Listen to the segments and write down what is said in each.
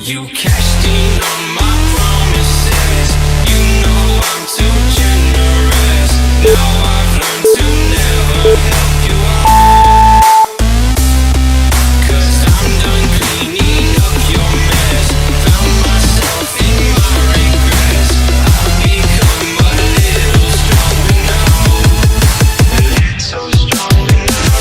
You cashed in on my promises. You know I'm too generous. Now I've learned to never help you out. 'Cause I'm done cleaning up your mess. Found myself in my regrets. I've become a little stronger now. A little stronger now.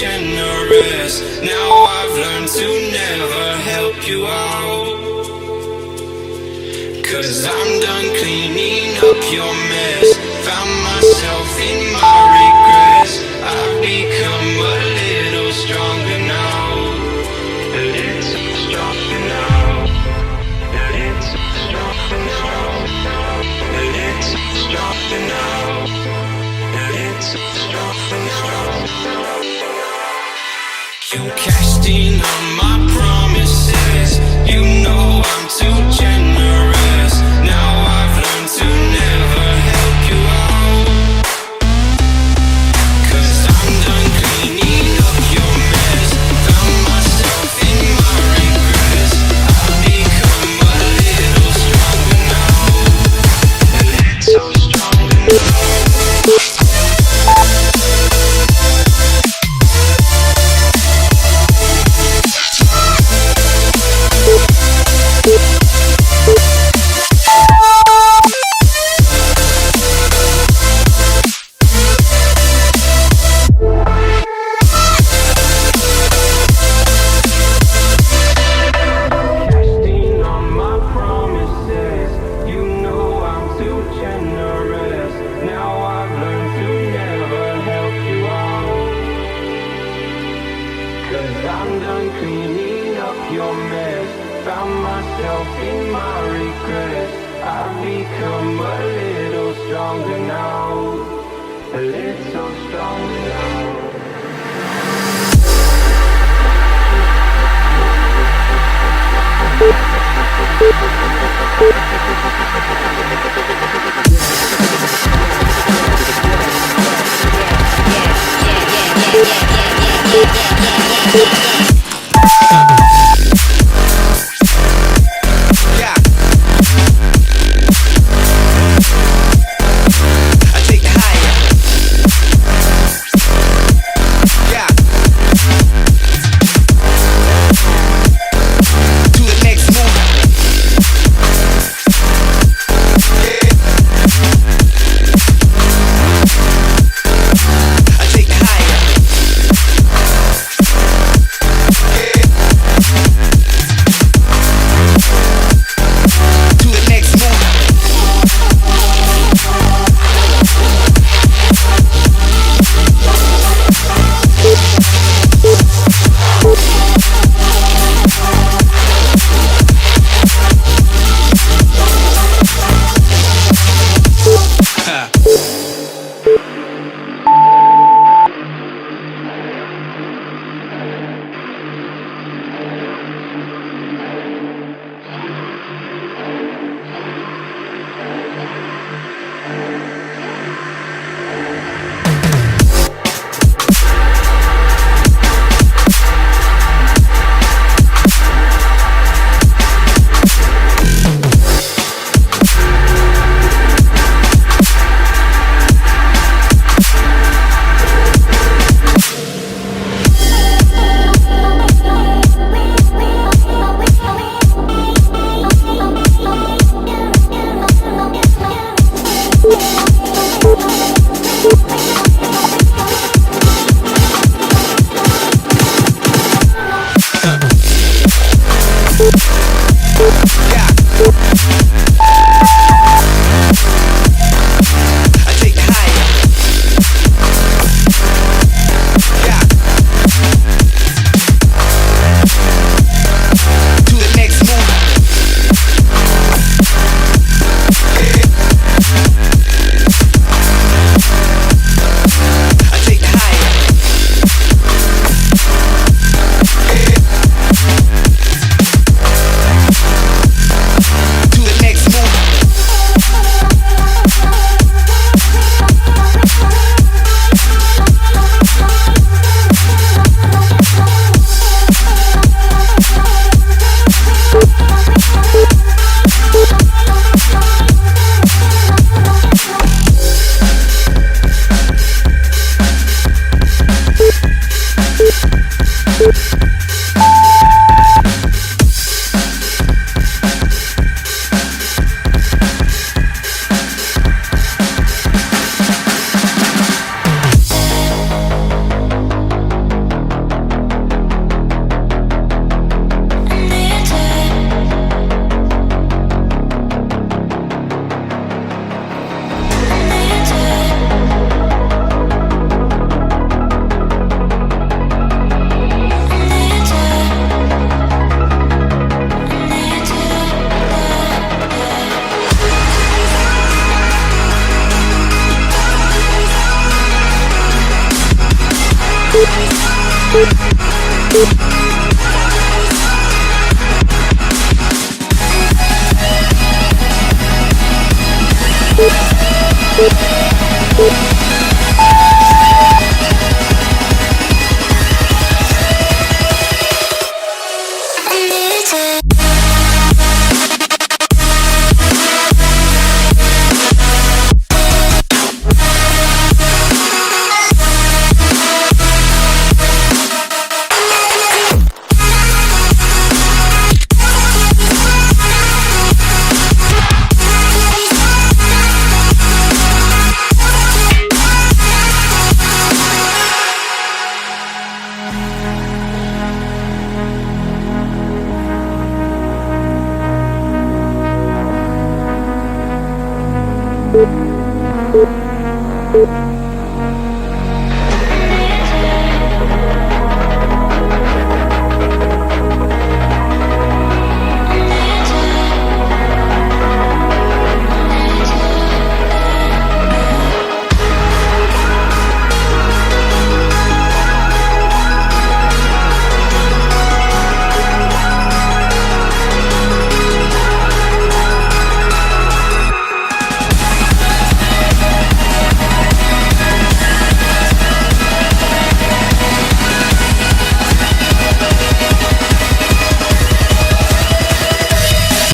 Generous. Now I've learned to never help you out. 'Cause I'm done cleaning up your mess. Found myself in my regrets. I've become a little stronger now. A little stronger now. A little stronger now. A little stronger now. A little stronger now. You cashed in on my promises. You know I'm too generous. Now I've learned to never help you out. 'Cause I'm done cleaning up your mess. Found myself in my regrets. I've become a little stronger now. A little stronger now. you.